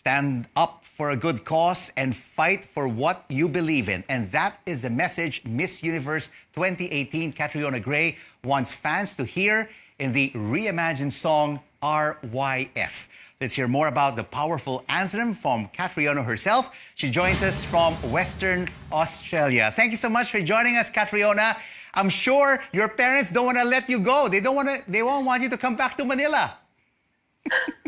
stand up for a good cause and fight for what you believe in. And that is the message Miss Universe 2018 Catriona Gray wants fans to hear in the reimagined song R.Y.F. Let's hear more about the powerful anthem from Catriona herself. She joins us from Western Australia. Thank you so much for joining us, Catriona. I'm sure your parents don't want to let you go. They won't want you to come back to Manila.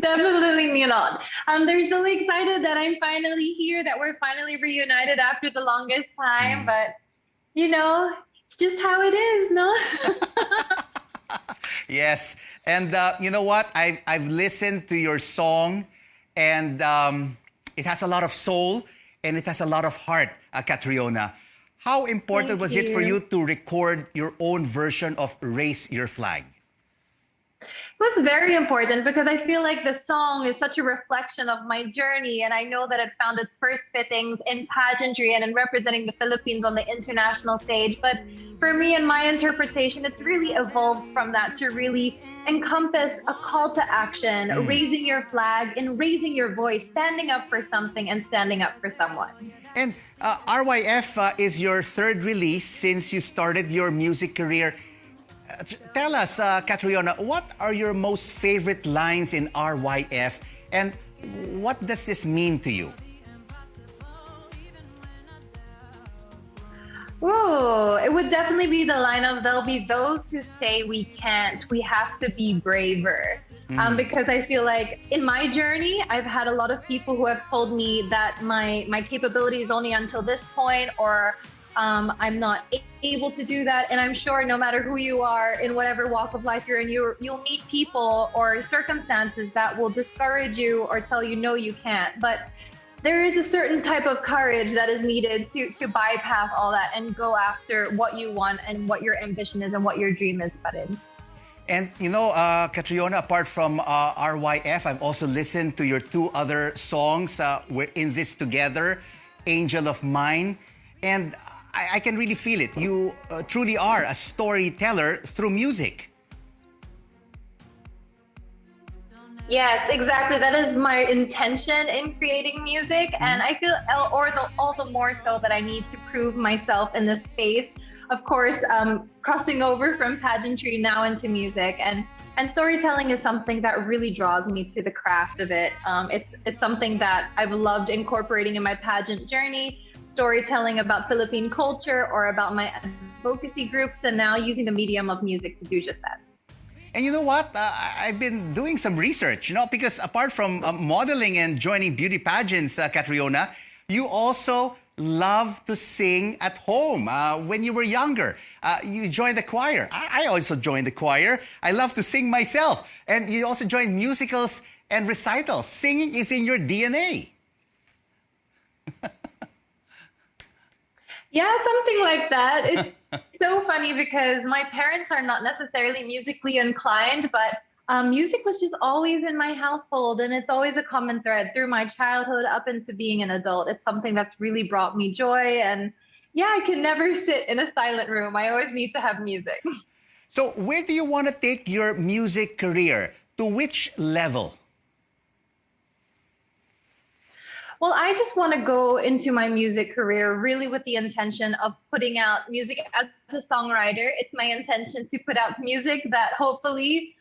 Definitely not. They're so excited that I'm finally here, that we're finally reunited after the longest time. But, you know, it's just how it is, no? Yes. And you know what? I've listened to your song, and it has a lot of soul, and it has a lot of heart, Catriona. How important was it for you to record your own version of Raise Your Flag? It was very important because I feel like the song is such a reflection of my journey, and I know that it found its first fittings in pageantry and in representing the Philippines on the international stage. But for me and my interpretation, it's really evolved from that to really encompass a call to action, raising your flag and raising your voice, standing up for something and standing up for someone. And R.Y.F is your third release since you started your music career. Tell us, Catriona, what are your most favorite lines in R.Y.F, and what does this mean to you? Ooh, it would definitely be the line of "There'll be those who say we can't, we have to be braver." Because I feel like in my journey, I've had a lot of people who have told me that my capability is only until this point, or I'm not able to do that. And I'm sure no matter who you are, in whatever walk of life you're in, you'll meet people or circumstances that will discourage you or tell you, no, you can't. But there is a certain type of courage that is needed to bypass all that and go after what you want and what your ambition is and what your dream is, Parin. And you know, Catriona, apart from R.Y.F, I've also listened to your two other songs. We're in this together, Angel of Mine. And I can really feel it. You truly are a storyteller through music. Yes, exactly. That is my intention in creating music. And I feel all the more so that I need to prove myself in this space. Of course, crossing over from pageantry now into music. And storytelling is something that really draws me to the craft of it. It's something that I've loved incorporating in my pageant journey. Storytelling about Philippine culture or about my advocacy groups, and now using the medium of music to do just that. And you know what? I've been doing some research, you know, because apart from modeling and joining beauty pageants, Catriona, you also love to sing at home. When you were younger, you joined the choir. I also joined the choir. I love to sing myself. And you also joined musicals and recitals. Singing is in your DNA. Yeah, something like that. It's so funny because my parents are not necessarily musically inclined, but music was just always in my household, and it's always a common thread through my childhood up into being an adult. It's something that's really brought me joy, and yeah, I can never sit in a silent room. I always need to have music. So where do you want to take your music career? To which level? Well, I just want to go into my music career really with the intention of putting out music as a songwriter. It's my intention to put out music that hopefully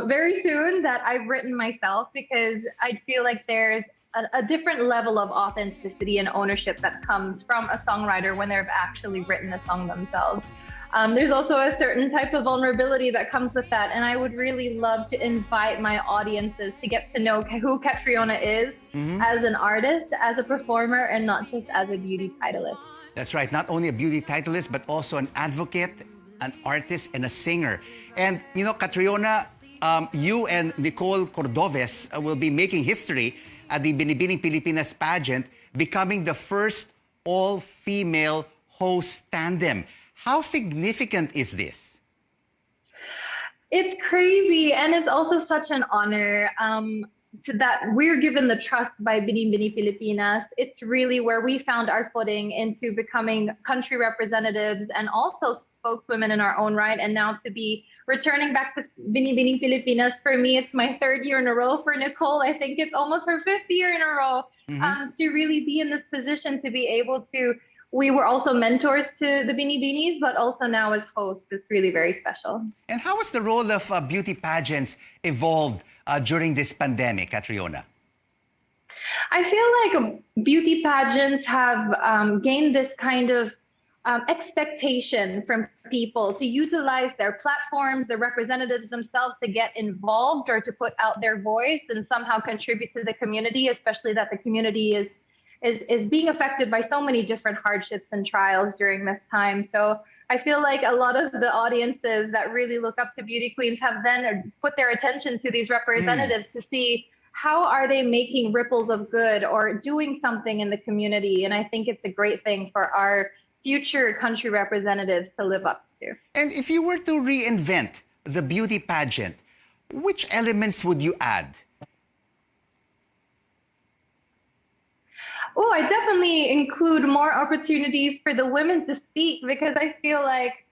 very soon that I've written myself, because I feel like there's a different level of authenticity and ownership that comes from a songwriter when they've actually written a song themselves. There's also a certain type of vulnerability that comes with that, and I would really love to invite my audiences to get to know who Catriona is as an artist, as a performer, and not just as a beauty titleist. That's right, not only a beauty titleist, but also an advocate, an artist, and a singer. And you know, Catriona, you and Nicole Cordoves will be making history at the Binibining Pilipinas pageant, becoming the first all-female host tandem. How significant is this? It's crazy, and it's also such an honor that we're given the trust by Binibining Pilipinas. It's really where we found our footing into becoming country representatives and also spokeswomen in our own right, and now to be returning back to Binibining Pilipinas. For me, it's my third year in a row. For Nicole, I think it's almost her fifth year in a row. To really be in this position, to be able to, we were also mentors to the Binibinis, but also now as hosts, it's really very special. And how has the role of beauty pageants evolved during this pandemic, Catriona? I feel like beauty pageants have gained this kind of expectation from people to utilize their platforms, their representatives themselves to get involved or to put out their voice and somehow contribute to the community, especially that the community is being affected by so many different hardships and trials during this time. So I feel like a lot of the audiences that really look up to beauty queens have then put their attention to these representatives to see how are they making ripples of good or doing something in the community. And I think it's a great thing for our future country representatives to live up to. And if you were to reinvent the beauty pageant, which elements would you add? Oh, I definitely include more opportunities for the women to speak, because I feel like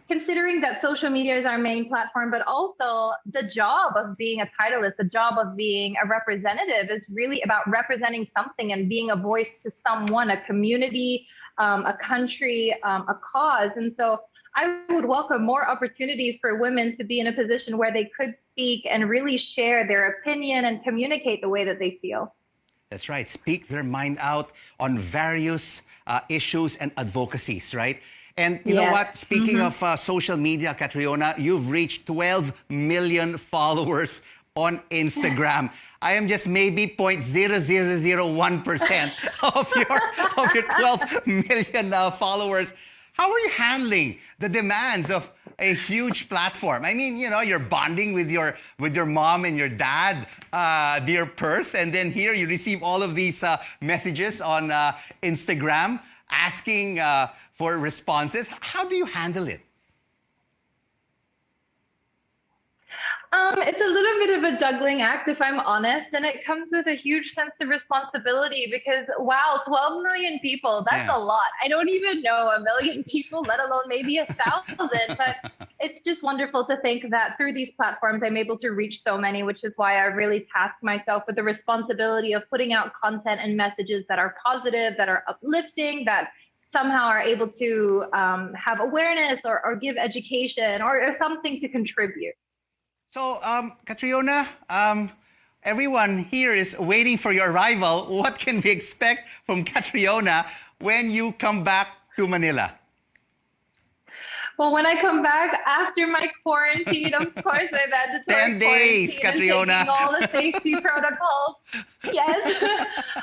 considering that social media is our main platform, but also the job of being a titleist, the job of being a representative is really about representing something and being a voice to someone, a community, a country, a cause. And so I would welcome more opportunities for women to be in a position where they could speak and really share their opinion and communicate the way that they feel. That's right. Speak their mind out on various issues and advocacies, right? And you know what? Speaking of social media, Catriona, you've reached 12 million followers on Instagram. I am just maybe 0.0001% of your 12 million followers. How are you handling the demands of a huge platform? I mean, you know, you're bonding with your mom and your dad near Perth, and then here you receive all of these messages on Instagram asking for responses. How do you handle it? It's a little bit of a juggling act, if I'm honest, and it comes with a huge sense of responsibility because, wow, 12 million people, that's a lot. I don't even know a million people, let alone maybe 1,000, but it's just wonderful to think that through these platforms, I'm able to reach so many, which is why I really task myself with the responsibility of putting out content and messages that are positive, that are uplifting, that somehow are able to have awareness or give education or something to contribute. So, Catriona, everyone here is waiting for your arrival. What can we expect from Catriona when you come back to Manila? Well, when I come back after my quarantine, of course, my mandatory 10 days, Catriona. Taking all the safety protocols. Yes.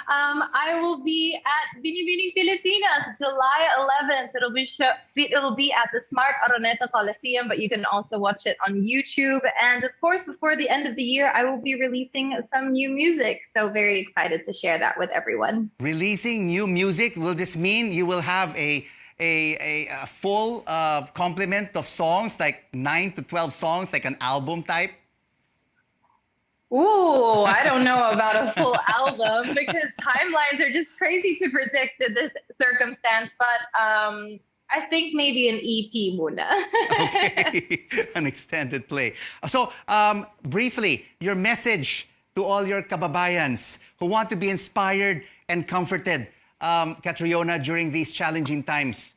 I will be at Binibining Pilipinas, July 11th. It'll be at the Smart Araneta Coliseum, but you can also watch it on YouTube. And of course, before the end of the year, I will be releasing some new music. So very excited to share that with everyone. Releasing new music, will this mean you will have a full complement of songs, like 9 to 12 songs, like an album type? Ooh, I don't know about a full album because timelines are just crazy to predict in this circumstance, but I think maybe an EP muna. Okay, an extended play. So, briefly, your message to all your kababayans who want to be inspired and comforted, Catriona, during these challenging times.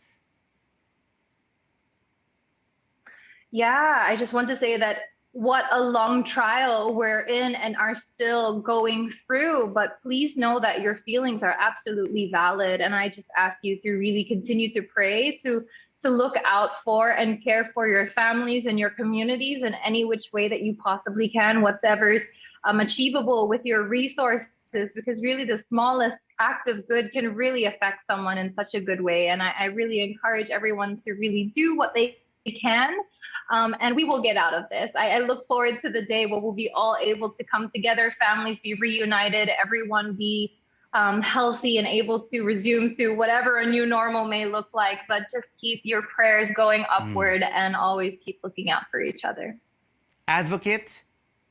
Yeah, I just want to say that what a long trial we're in and are still going through, but please know that your feelings are absolutely valid. And I just ask you to really continue to pray, to look out for and care for your families and your communities in any which way that you possibly can, whatever's achievable with your resources, because really the smallest act of good can really affect someone in such a good way. And I really encourage everyone to really do what they can. And we will get out of this. I look forward to the day where we'll be all able to come together, families be reunited, everyone be healthy and able to resume to whatever a new normal may look like. But just keep your prayers going upward and always keep looking out for each other. Advocate,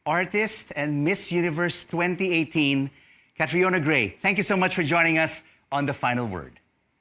artist, and Miss Universe 2018, Catriona Gray, thank you so much for joining us on The Final Word.